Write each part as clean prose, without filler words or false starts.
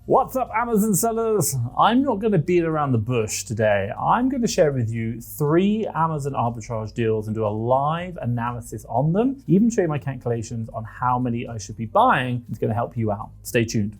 What's up, Amazon sellers? I'm not going to beat around the bush today. I'm going to share with you 3 Amazon arbitrage deals and do a live analysis on them, even show you my calculations on how many I should be buying. It's going to help you out. Stay tuned.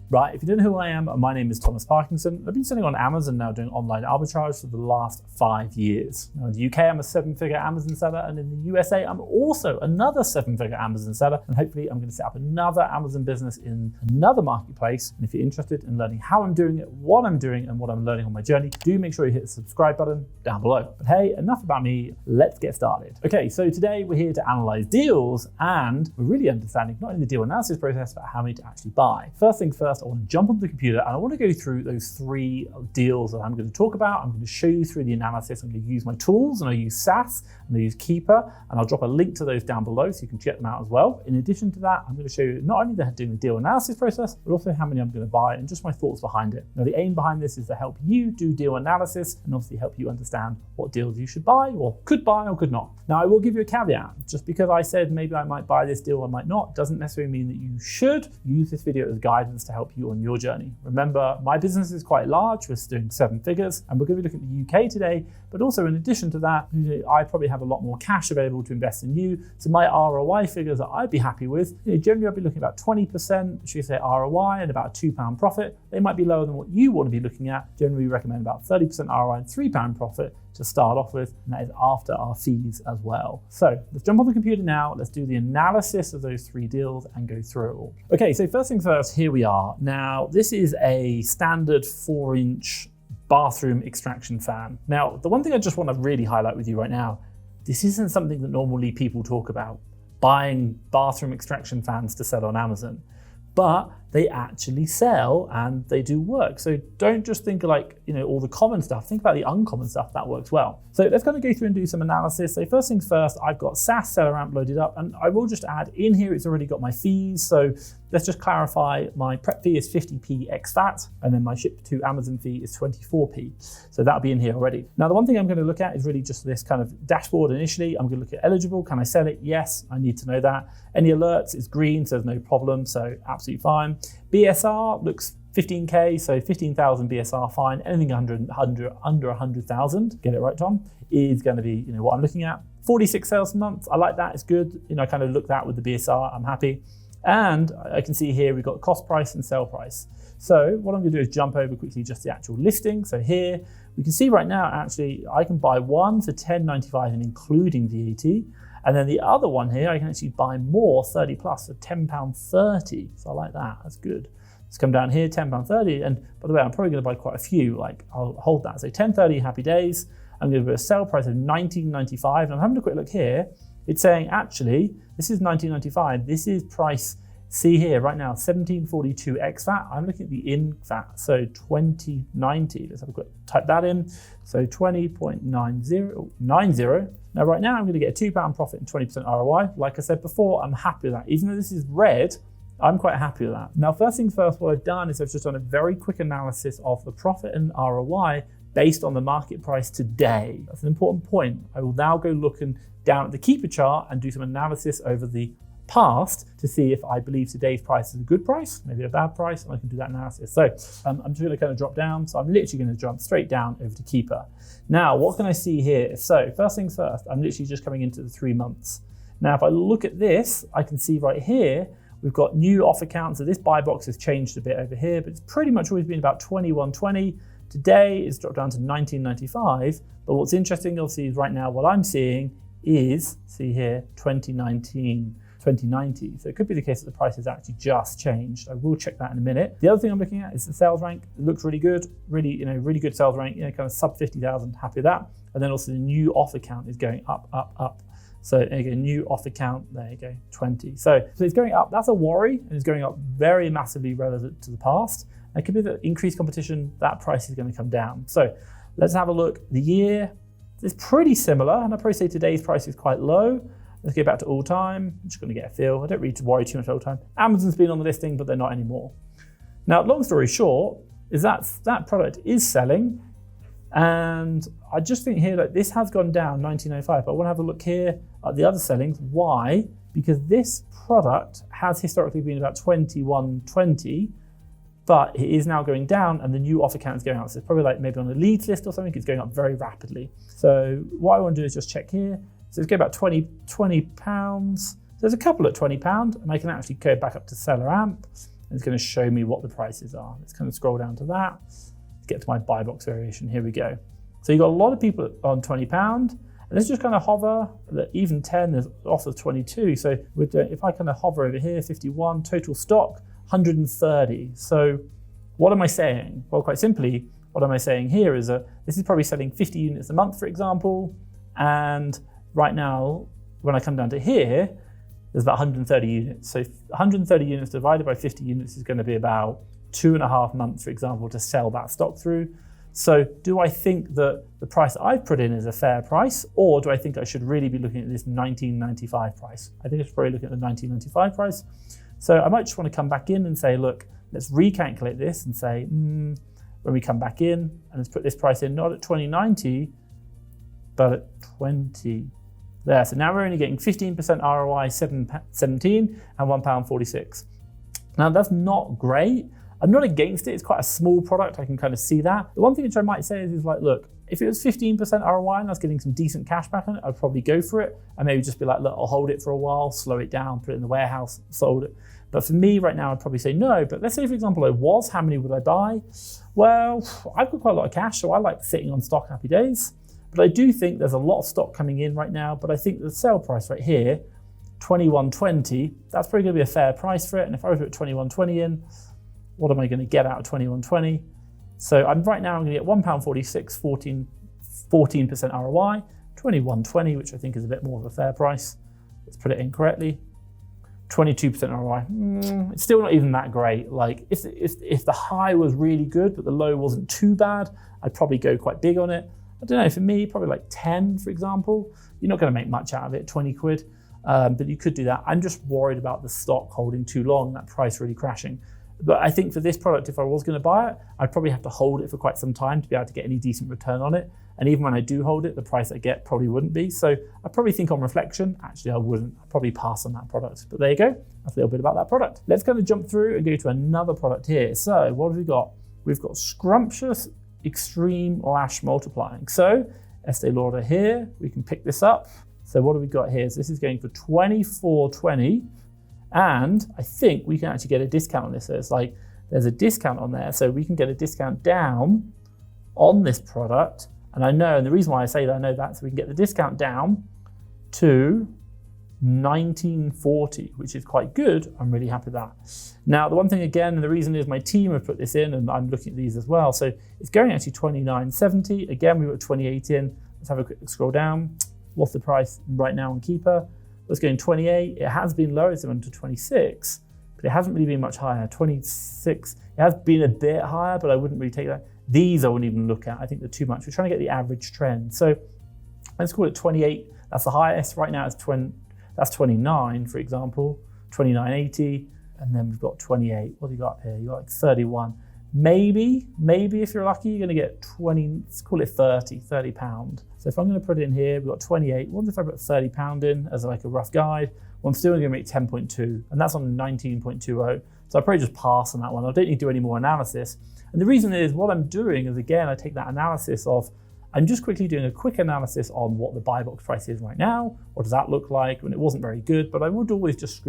Right, if you don't know who I am, my name is Thomas Parkinson. I've been selling on Amazon now doing online arbitrage for the last 5 years. Now in the UK, I'm a 7-figure Amazon seller, and in the USA, I'm also another 7-figure Amazon seller. And hopefully I'm going to set up another Amazon business in another marketplace. And if you're interested in learning how I'm doing it, what I'm doing, and what I'm learning on my journey, do make sure you hit the subscribe button down below. But hey, enough about me, let's get started. Okay, so today we're here to analyze deals, and we're really understanding not only the deal analysis process, but how many to actually buy. First things first, I want to jump onto the computer and I want to go through those 3 deals that I'm going to talk about. I'm going to show you through the analysis. I'm going to use my tools, and I use SAS and I use Keeper, and I'll drop a link to those down below so you can check them out as well. In addition to that, I'm going to show you not only doing the deal analysis process, but also how many I'm going to buy and just my thoughts behind it. Now, the aim behind this is to help you do deal analysis and obviously help you understand what deals you should buy or could not. Now, I will give you a caveat. Just because I said maybe I might buy this deal, I might not, doesn't necessarily mean that you should. Use this video as guidance to help you on your journey. Remember, my business is quite large. We're doing 7 figures, and we're going to be looking at the UK today, but also in addition to that, I probably have a lot more cash available to invest in you. So my ROI figures that I'd be happy with, generally I'd be looking at about 20%, should we say ROI, and about a £2 profit. They might be lower than what you want to be looking at. Generally, we recommend about 30% ROI and £3 profit to start off with, and that is after our fees as well. So let's jump on the computer now. Let's do the analysis of those 3 deals and go through it all. Okay, so first things first, here we are. Now, this is a standard 4-inch bathroom extraction fan. Now, the one thing I just want to really highlight with you right now, this isn't something that normally people talk about, buying bathroom extraction fans to sell on Amazon, but they actually sell and they do work. So don't just think of all the common stuff, think about the uncommon stuff that works well. So let's kind of go through and do some analysis. So first things first, I've got SAS seller amp loaded up, and I will just add in here, it's already got my fees. So let's just clarify, my prep fee is 50p ex VAT, and then my ship to Amazon fee is 24p. So that'll be in here already. Now, the one thing I'm going to look at is really just this kind of dashboard initially. I'm going to look at eligible. Can I sell it? Yes, I need to know that. Any alerts is green, so there's no problem. So absolutely fine. BSR looks 15K, so 15,000 BSR, fine. Anything under 100,000, get it right, Tom, is going to be what I'm looking at. 46 sales a month, I like that, it's good. I kind of look that with the BSR, I'm happy. And I can see here we've got cost price and sell price. So what I'm going to do is jump over quickly just the actual listing. So here we can see right now, actually, I can buy one for $10.95 and including VAT. And then the other one here, I can actually buy more, 30 plus, so £10.30. So I like that, that's good. Let's come down here, £10.30. And by the way, I'm probably going to buy quite a few, I'll hold that. So $10.30, happy days. I'm going to do a sale price of $19.95. And I'm having a quick look here. It's saying, actually, this is $19.95. This is price, see here right now, $17.42 ex VAT. I'm looking at the in VAT, so $20.90. Let's have a quick type that in. So 20.90. Now, right now, I'm going to get a £2 profit and 20% ROI. Like I said before, I'm happy with that. Even though this is red, I'm quite happy with that. Now, first things first, what I've done is I've just done a very quick analysis of the profit and ROI based on the market price today. That's an important point. I will now go looking down at the Keeper chart and do some analysis over the past to see if I believe today's price is a good price, maybe a bad price, and I can do that analysis. So I'm just going to kind of drop down. So I'm literally going to jump straight down over to Keeper. Now, what can I see here? So first things first, I'm literally just coming into the 3 months. Now, if I look at this, I can see right here, we've got new offer count. So this buy box has changed a bit over here, but it's pretty much always been about 21.20. Today it's dropped down to 19.95. But what's interesting, obviously, is right now what I'm seeing is, see here, 2019. 2090. So it could be the case that the price has actually just changed. I will check that in a minute. The other thing I'm looking at is the sales rank. It looks really good, really good sales rank, kind of sub 50,000, happy with that. And then also the new offer count is going up, up, up. So again, new offer count, there you go, 20. So it's going up, that's a worry, and it's going up very massively relative to the past. It could be that increased competition, that price is going to come down. So let's have a look. The year is pretty similar, and I'd probably say today's price is quite low. Let's go back to all time. I'm just going to get a feel. I don't really worry too much all time. Amazon's been on the listing, but they're not anymore. Now, long story short, is that product is selling. And I just think here that this has gone down 19.05. But I want to have a look here at the other sellings. Why? because this product has historically been about 21.20, but it is now going down and the new offer count is going up. So it's probably like maybe on a leads list or something, it's going up very rapidly. So what I want to do is just check here. So let's go about 20 pounds. So there's a couple at £20 and I can actually go back up to seller amp and it's going to show me what the prices are. Let's kind of scroll down to that. Let's get to my buy box variation. Here we go. So you've got a lot of people on £20 and let's just kind of hover. Even 10 is off of 22. So if I kind of hover over here, 51, total stock, 130. So what am I saying? Well, quite simply, what am I saying here is that this is probably selling 50 units a month, for example. And right now, when I come down to here, there's about 130 units. So 130 units divided by 50 units is going to be about 2.5 months, for example, to sell that stock through. So do I think that the price I've put in is a fair price, or do I think I should really be looking at this 19.95 price? I think I should probably look at the 19.95 price. So I might just want to come back in and say, look, let's recalculate this and say, when we come back in, and let's put this price in not at 20.90, but at 20. There, so now we're only getting 15% ROI, 17 and £1.46. Now that's not great. I'm not against it, it's quite a small product, I can kind of see that. The one thing which I might say is like, look, if it was 15% ROI and I was getting some decent cash back on it, I'd probably go for it. And maybe just be like, look, I'll hold it for a while, slow it down, put it in the warehouse, sold it. But for me right now, I'd probably say no. But let's say, for example, I was, how many would I buy? Well, I've got quite a lot of cash, so I like sitting on stock happy days. But I do think there's a lot of stock coming in right now, but I think the sale price right here, 21.20, that's probably gonna be a fair price for it. And if I were to put 21.20 in, what am I gonna get out of 21.20? So I'm gonna get £1.46, 14% ROI, 21.20, which I think is a bit more of a fair price. Let's put it in correctly. 22% ROI, it's still not even that great. Like if the high was really good, but the low wasn't too bad, I'd probably go quite big on it. I don't know, for me, probably like 10, for example. You're not gonna make much out of it, 20 quid, but you could do that. I'm just worried about the stock holding too long, that price really crashing. But I think for this product, if I was gonna buy it, I'd probably have to hold it for quite some time to be able to get any decent return on it. And even when I do hold it, the price I get probably wouldn't be. So I probably think on reflection, actually I wouldn't. I'd probably pass on that product. But there you go, that's a little bit about that product. Let's kind of jump through and go to another product here. So what have we got? We've got Scrumptious Extreme Lash Multiplying. So Estee Lauder here, we can pick this up. So what have we got here? So this is going for $24.20. And I think we can actually get a discount on this. So it's like, there's a discount on there. So we can get a discount down on this product. And I know, and the reason why I say that, I know that, so we can get the discount down to $19.40, which is quite good. I'm really happy with that. Now, the one thing again, and the reason is my team have put this in and I'm looking at these as well. So it's going actually $29.70. Again, we put 28 in. Let's have a quick scroll down. What's the price right now on Keeper? It's going 28. It has been lower, it's gone to 26, but it hasn't really been much higher. 26, it has been a bit higher, but I wouldn't really take that. These I wouldn't even look at. I think they're too much. We're trying to get the average trend. So let's call it 28. That's the highest. Right now it's that's 29, for example, 29.80. And then we've got 28. What have you got up here? You got like 31. Maybe if you're lucky, you're gonna get 20, let's call it 30 £30. So if I'm gonna put it in here, we've got 28. What if I put £30 in as like a rough guide? Well, I'm still gonna make 10.2, and that's on 19.20. So I'll probably just pass on that one. I don't need to do any more analysis. And the reason is what I'm doing is, again, I take that analysis of, I'm just quickly doing a quick analysis on what the buy box price is right now. What does that look like? When it wasn't very good, but I would always just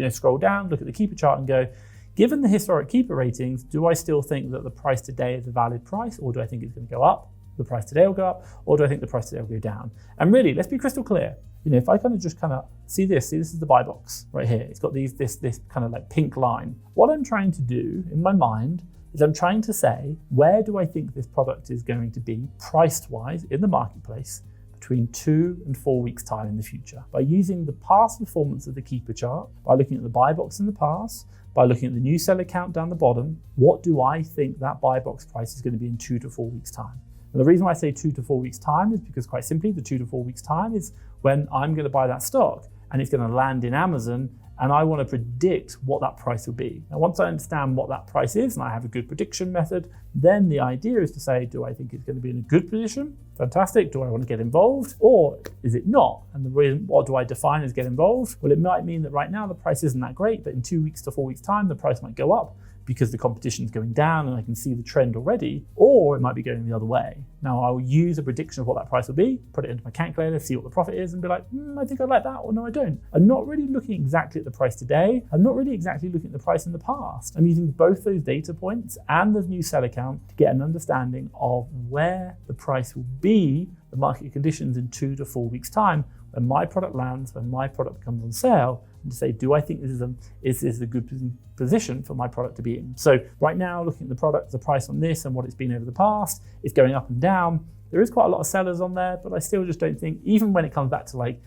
scroll down, look at the Keeper chart and go, given the historic Keeper ratings, do I still think that the price today is a valid price, or do I think it's going to go up? The price today will go up, or do I think the price today will go down? And really, let's be crystal clear. If I kind of just see this is the buy box right here. It's got this kind of like pink line. What I'm trying to do in my mind is I'm trying to say, where do I think this product is going to be priced-wise in the marketplace between 2 and 4 weeks' time in the future? By using the past performance of the Keeper chart, by looking at the buy box in the past, by looking at the new seller count down the bottom, what do I think that buy box price is going to be in 2 to 4 weeks' time? And the reason why I say 2 to 4 weeks' time is because, quite simply, the 2 to 4 weeks' time is when I'm going to buy that stock and it's going to land in Amazon, and I want to predict what that price will be. Now, once I understand what that price is and I have a good prediction method, then the idea is to say, do I think it's going to be in a good position Fantastic. Do I want to get involved or is it not? And the reason, what do I define as get involved? Well, it might mean that right now the price isn't that great, but in 2 weeks to 4 weeks time, the price might go up because the competition is going down and I can see the trend already, or it might be going the other way. Now I'll use a prediction of what that price will be, put it into my calculator, see what the profit is and be like, I think I like that, or no, I don't. I'm not really looking exactly at the price today. I'm not really exactly looking at the price in the past. I'm using both those data points and the new seller count to get an understanding of where the price will be, the market conditions in 2 to 4 weeks time, when my product lands, when my product comes on sale, and to say, do I think is this a good position for my product to be in? So right now, looking at the product, the price on this and what it's been over the past, it's going up and down. There is quite a lot of sellers on there, but I still just don't think, even when it comes back to like,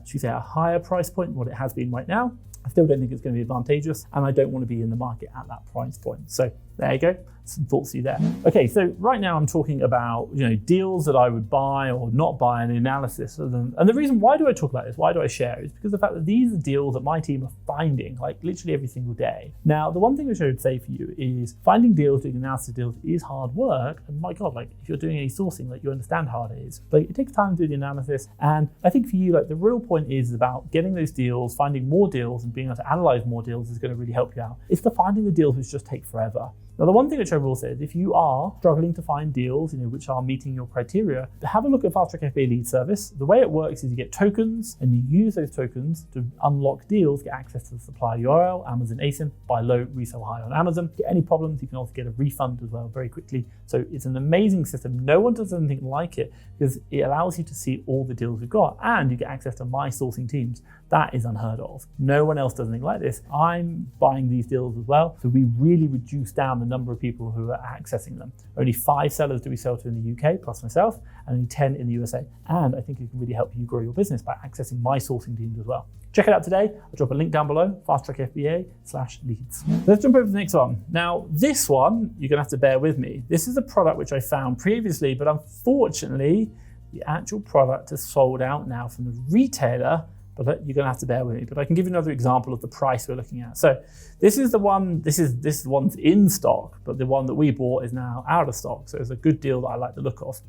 should we say a higher price point, what it has been right now, I still don't think it's going to be advantageous, and I don't want to be in the market at that price point. So there you go, some thoughts to you there. Okay, so right now I'm talking about deals that I would buy or not buy, and the analysis of them. And the reason why do I talk about this, why do I share, is because the fact that these are deals that my team are finding like literally every single day. Now, the one thing which I would say for you is finding deals, doing analysis of deals is hard work. And my God, like if you're doing any sourcing, like you understand how hard it is. But it takes time to do the analysis. And I think for you, like the real point is about getting those deals, finding more deals and being able to analyze more deals is going to really help you out. It's the finding the deals which just take forever. Now, the one thing which I will say is if you are struggling to find deals, which are meeting your criteria, have a look at Fast Track FBA Lead Service. The way it works is you get tokens and you use those tokens to unlock deals, get access to the supplier URL, Amazon ASIN, buy low, resell high on Amazon. Get any problems, you can also get a refund as well very quickly. So it's an amazing system. No one does anything like it because it allows you to see all the deals we've got and you get access to my sourcing teams. That is unheard of. No one else does anything like this. I'm buying these deals as well. So we really reduce down the number of people who are accessing them. Only 5 sellers do we sell to in the UK, plus myself, and only 10 in the USA. And I think it can really help you grow your business by accessing my sourcing teams as well. Check it out today. I'll drop a link down below, fasttrackfba/leads. Let's jump over to the next one. Now, this one, you're gonna have to bear with me. This is a product which I found previously, but unfortunately, the actual product is sold out now from the retailer, but you're gonna have to bear with me. But I can give you another example of the price we're looking at. So this is the one, this one's in stock, but the one that we bought is now out of stock. So it's a good deal that I like the look of.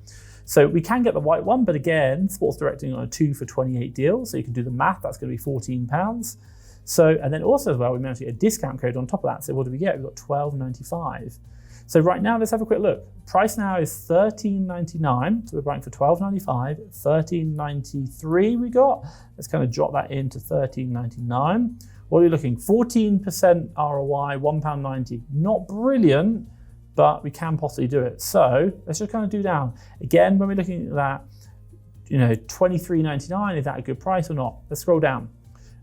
So we can get the white one, but again, Sports Directing on a 2 for 28 deal. So you can do the math, that's gonna be £14. So, and then also as well, we managed to get a discount code on top of that. So what do we get? We've got £12.95. So right now, let's have a quick look. Price now is $13.99. So we're buying for $12.95, $13.93 we got. Let's kind of drop that into $13.99. What are we looking? 14% ROI, £1.90. Not brilliant, but we can possibly do it. So let's just kind of do down. Again, when we're looking at that, $23.99, is that a good price or not? Let's scroll down.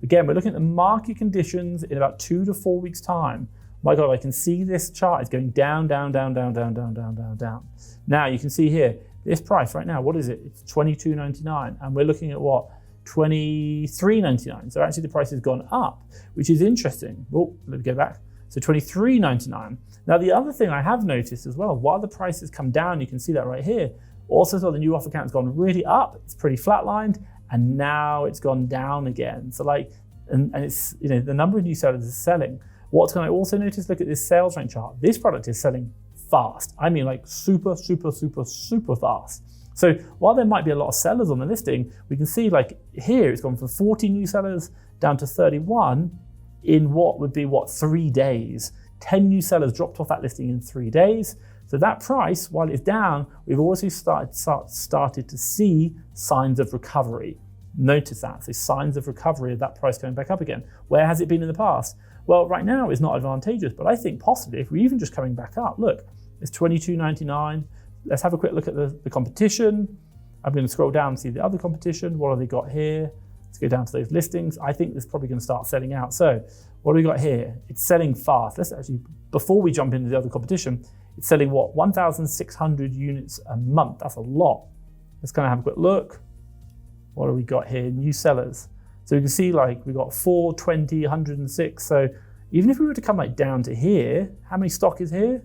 Again, we're looking at the market conditions in about 2 to 4 weeks time. My God, I can see this chart is going down, down, down, down, down, down, down, down, down. Now you can see here, this price right now, what is it? It's $22.99, and we're looking at what? $23.99. So actually the price has gone up, which is interesting. Oh, let me go back. So $23.99. Now the other thing I have noticed as well, while the prices come down, you can see that right here. Also, so the new offer count has gone really up. It's pretty flatlined, and now it's gone down again. So like, and it's the number of new sellers is selling. What can I also notice? Look at this sales rank chart. This product is selling fast. I mean like super, super, super, super fast. So while there might be a lot of sellers on the listing, we can see like here it's gone from 40 new sellers down to 31 in what would be 3 days. 10 new sellers dropped off that listing in 3 days. So that price, while it's down, we've also started to see signs of recovery. Notice that, so signs of recovery of that price going back up again. Where has it been in the past? Well, right now it's not advantageous, but I think possibly if we're even just coming back up, look, it's $22.99. Let's have a quick look at the competition. I'm going to scroll down and see the other competition. What have they got here? Let's go down to those listings. I think this is probably going to start selling out. So what do we got here? It's selling fast. Let's actually, before we jump into the other competition, it's selling what? 1,600 units a month. That's a lot. Let's kind of have a quick look. What do we got here? New sellers. So you can see like we got 420, 106. So even if we were to come like down to here, how many stock is here?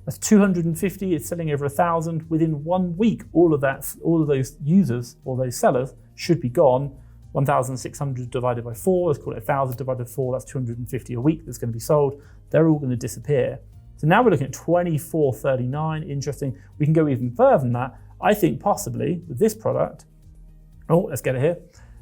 That's 250. It's selling over 1,000 within 1 week. All of those users or those sellers should be gone. 1,600 divided by 4. Let's call it 1,000 divided by 4. That's 250 a week that's going to be sold. They're all going to disappear. So now we're looking at 24.39. Interesting. We can go even further than that. I think possibly with this product, oh, let's get it here,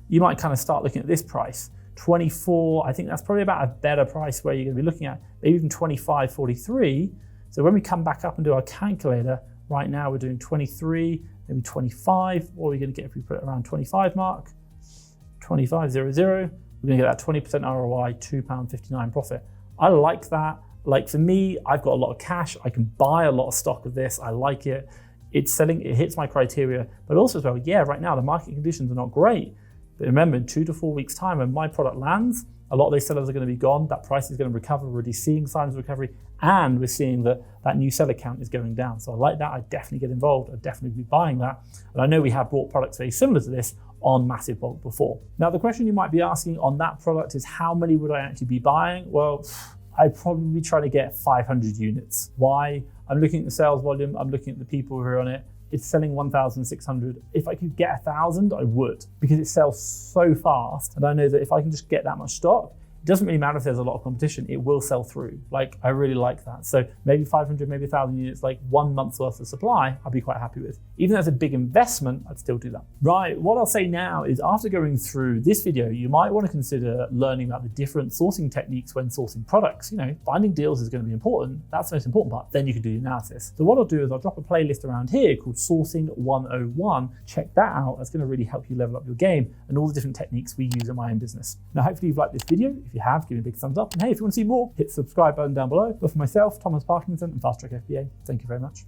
you might kind of start looking at this price. 24, I think that's probably about a better price where you're going to be looking at, maybe even 25.43. So when we come back up and do our calculator, right now we're doing 23, maybe 25. What are we going to get if we put it around 25 mark? 25.00. We're going to get that 20% ROI, £2.59 profit. I like that. Like for me, I've got a lot of cash. I can buy a lot of stock of this. I like it. It's selling, it hits my criteria, but also as well, yeah, right now the market conditions are not great. But remember, in 2 to 4 weeks' time, when my product lands, a lot of those sellers are going to be gone. That price is going to recover. We're already seeing signs of recovery, and we're seeing that new seller count is going down. So I like that. I definitely get involved. I'd definitely be buying that. And I know we have bought products very similar to this on massive bulk before. Now, the question you might be asking on that product is how many would I actually be buying? Well, I'd probably be trying to get 500 units. Why? I'm looking at the sales volume. I'm looking at the people who are on it. It's selling 1,600. If I could get 1,000, I would, because it sells so fast. And I know that if I can just get that much stock, it doesn't really matter if there's a lot of competition, it will sell through. Like, I really like that. So maybe 500, maybe 1,000 units, like 1 month's worth of supply, I'd be quite happy with. Even though it's a big investment, I'd still do that. Right, what I'll say now is after going through this video, you might want to consider learning about the different sourcing techniques when sourcing products. You know, finding deals is going to be important. That's the most important part. Then you can do the analysis. So what I'll do is I'll drop a playlist around here called Sourcing 101. Check that out. That's going to really help you level up your game and all the different techniques we use in my own business. Now, hopefully you've liked this video. If you have, give me a big thumbs up. And hey, if you want to see more, hit the subscribe button down below. But for myself, Thomas Parkinson and Fast Track FBA, thank you very much.